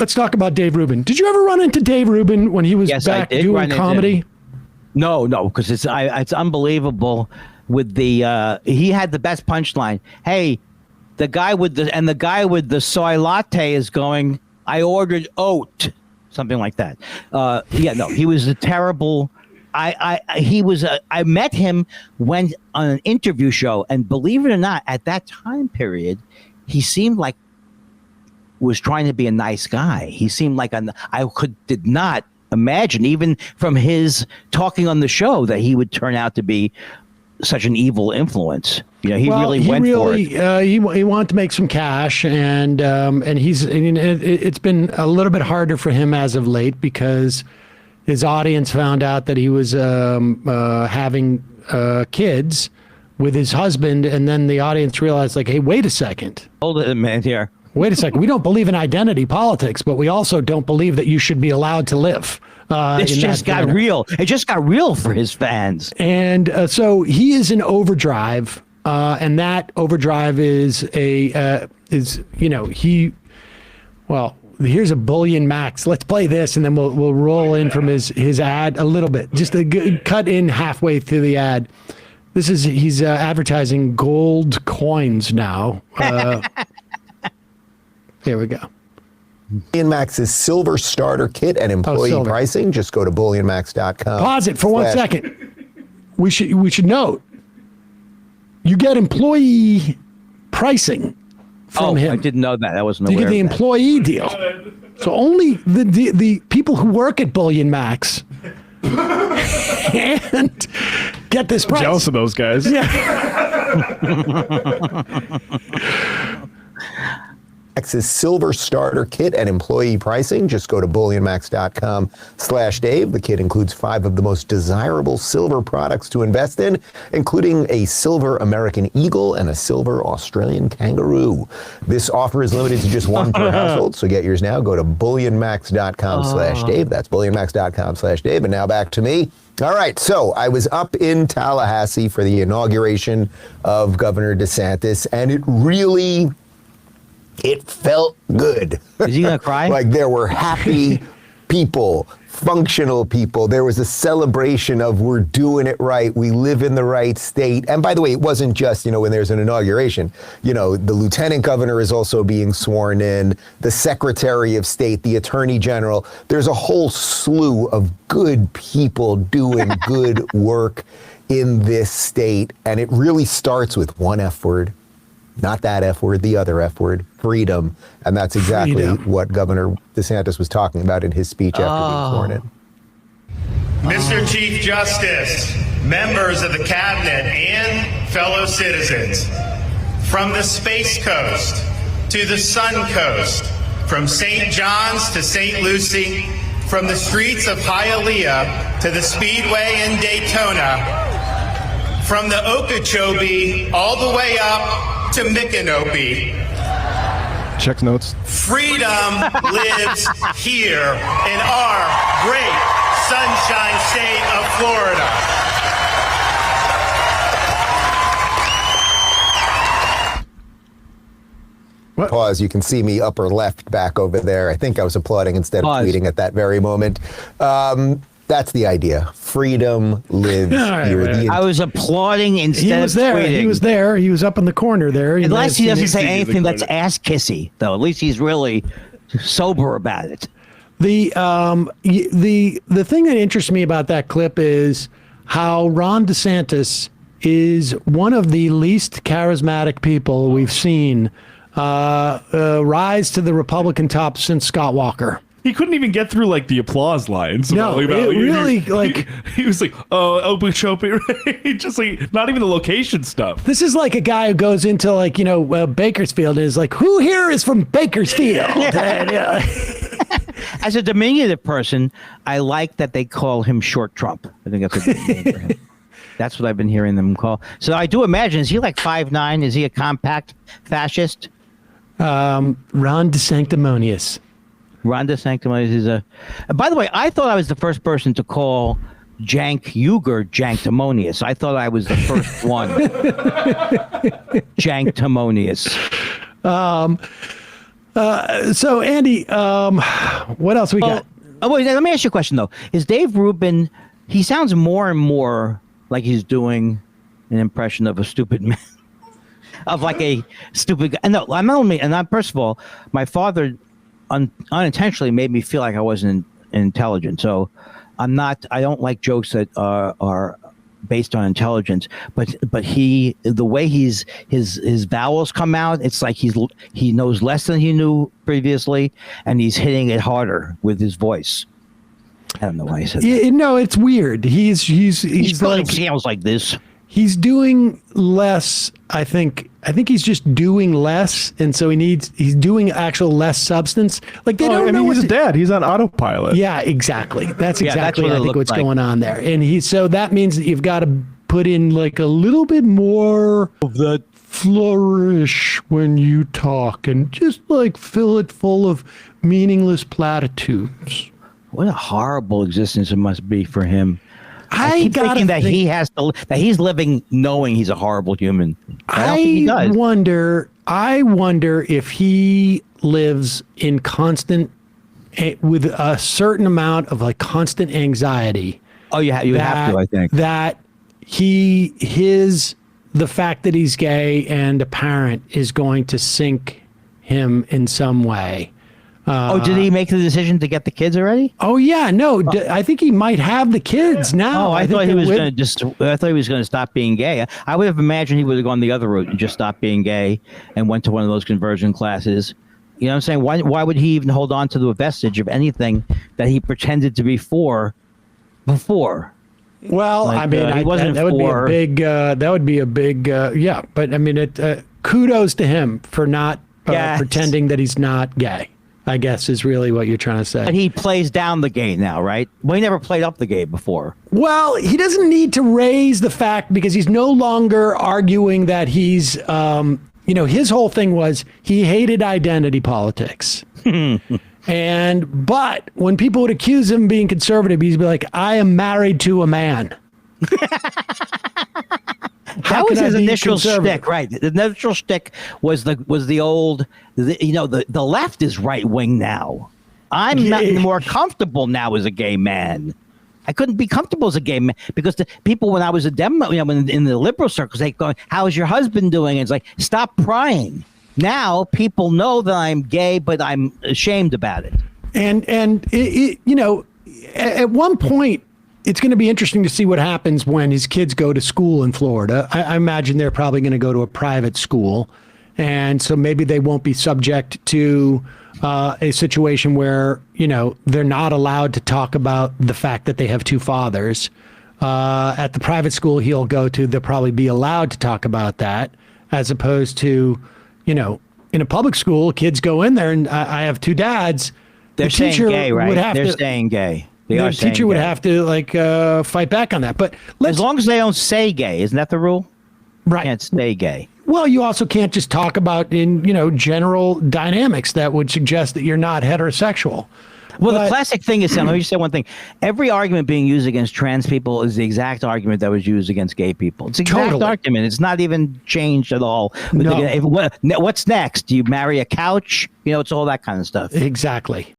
let's talk about Dave Rubin. Did you ever run into Dave Rubin when he was back doing comedy? No, because it's unbelievable. With the he had the best punchline. Hey, the guy with the soy latte is going, I ordered oat, something like that. He was a terrible. I met him when on an interview show, and believe it or not, at that time period, he seemed like was trying to be a nice guy. He seemed like did not imagine, even from his talking on the show, that he would turn out to be such an evil influence. He really went for it. He wanted to make some cash, and it's been a little bit harder for him as of late because his audience found out that he was having kids with his husband, and then the audience realized, like, hey, wait a second. Hold it, man, here. Wait a second. We don't believe in identity politics, but we also don't believe that you should be allowed to live. This just got real. It just got real for his fans. And so he is in overdrive, and that overdrive is here's a Bullion Max. Let's play this, and then we'll roll in from his ad a little bit. Just cut in halfway through the ad. He's advertising gold coins now. Here we go. Bullion Max's silver starter kit and employee pricing. Just go to bullionmax.com. Pause it for 1 second. We should note, you get employee pricing from him. I didn't know that. I wasn't aware. You get the employee deal. So only the people who work at Bullion Max and get this price. I'm jealous of those guys. Yeah. Max's silver starter kit and employee pricing. Just go to bullionmax.com/Dave. The kit includes 5 of the most desirable silver products to invest in, including a silver American eagle and a silver Australian kangaroo. This offer is limited to just 1 per household, so get yours now. Go to bullionmax.com/Dave. That's bullionmax.com/Dave. And now back to me. All right, so I was up in Tallahassee for the inauguration of Governor DeSantis, and it felt good. Is he gonna cry? Like, there were happy people, functional people. There was a celebration of, we're doing it right. We live in the right state. And by the way, it wasn't just, when there's an inauguration, the lieutenant governor is also being sworn in, the secretary of state, the attorney general. There's a whole slew of good people doing good work in this state. And it really starts with one F word. Not that F word, the other F word, freedom. And that's exactly what Governor DeSantis was talking about in his speech after being sworn in. Mr. Chief Justice, members of the cabinet, and fellow citizens, from the Space Coast to the Sun Coast, from St. John's to St. Lucie, from the streets of Hialeah to the Speedway in Daytona, from the Okeechobee all the way up to Micanopy. Check notes. Freedom lives here in our great sunshine state of Florida. What? Pause. You can see me upper left back over there. I think I was applauding instead of tweeting at that very moment. That's the idea. Freedom lives here. I was applauding instead of tweeting. He was there. He was up in the corner there. Unless he doesn't say anything that's ass kissy, though. At least he's really sober about it. The thing that interests me about that clip is how Ron DeSantis is one of the least charismatic people we've seen rise to the Republican top since Scott Walker. He couldn't even get through like the applause lines. No, he was like, Okeechobee, just like not even the location stuff. This is like a guy who goes into Bakersfield and is like, who here is from Bakersfield? As a diminutive person, I like that they call him Short Trump. I think that's a good name for him. That's what I've been hearing them call. So I do imagine, is he like 5'9"? Is he a compact fascist? Ron DeSanctimonious. Ron DeSantis is a... By the way, I thought I was the first person to call Cenk Uygur Janktimonious. I thought I was the first one. Janktimonious. So Andy, what else we got? Oh, wait, let me ask you a question though. Is Dave Rubin? He sounds more and more like he's doing an impression of a stupid man, of like a stupid guy. No, I'm only, and I'm first of all, my father unintentionally made me feel like I wasn't intelligent. So I'm not. I don't like jokes that are based on intelligence. But the way his vowels come out, it's like he knows less than he knew previously, and he's hitting it harder with his voice. I don't know why he said that. Yeah, no, it's weird. He's Like, like sounds like this. he's doing less. I think he's just doing less, and so he's doing actual less substance. Like they don't know. He's a dad. He's on autopilot. Yeah, exactly. That's Yeah, that's exactly what it I think looks what's like. going on there. And so that means that you've got to put in like a little bit more of that flourish when you talk, and just like fill it full of meaningless platitudes. What a horrible existence it must be for him. I keep gotta thinking that think- he has to, that he's living knowing he's a horrible human. I don't think he does. I wonder if he lives in with a certain amount of like constant anxiety. Oh, you have to, I think. That the fact that he's gay and a parent is going to sink him in some way. Did he make the decision to get the kids already? Oh yeah, no, I think he might have the kids now. Oh, I think thought he they was would- going to I thought he was going to stop being gay. I would have imagined he would have gone the other route and just stopped being gay and went to one of those conversion classes. You know what I'm saying? Why would he even hold on to the vestige of anything that he pretended to be for before? Well, Like, I mean, he wasn't that would be a for- big. That would be a big. Yeah, but I mean, kudos to him for not Yes. pretending that he's not gay. I guess is really what you're trying to say. And he plays down the gay now, right? Well, he never played up the gay before. Well, he doesn't need to raise the fact because he's no longer arguing that he's. His whole thing was he hated identity politics. But when people would accuse him of being conservative, he'd be like, I am married to a man. That was can I his be initial conservative? shtick, right? The initial shtick was the old, the left is right wing now. I'm not more comfortable now as a gay man. I couldn't be comfortable as a gay man because the people, when I was a Demo, in the liberal circles, they go, "How is your husband doing?" And it's like, stop prying. Now people know that I'm gay, but I'm ashamed about it. And at one point, it's going to be interesting to see what happens when his kids go to school in Florida. I imagine they're probably going to go to a private school. And so maybe they won't be subject to a situation where, they're not allowed to talk about the fact that they have two fathers. At the private school he'll go to, they'll probably be allowed to talk about that, as opposed to, in a public school, kids go in there and I have two dads. They're The saying teacher gay, right? would have They're to- saying gay. They the are saying teacher would gay. have to fight back on that. But As long as they don't say gay, isn't that the rule? right. Can't say gay. Well, you also can't just talk about in general dynamics that would suggest that you're not heterosexual. Well, But- the classic thing is, let me just say one thing. Every argument being used against trans people is the exact argument that was used against gay people. It's the exact Totally. argument. It's not even changed at all. No. What's next? Do you marry a couch? It's all that kind of stuff. Exactly.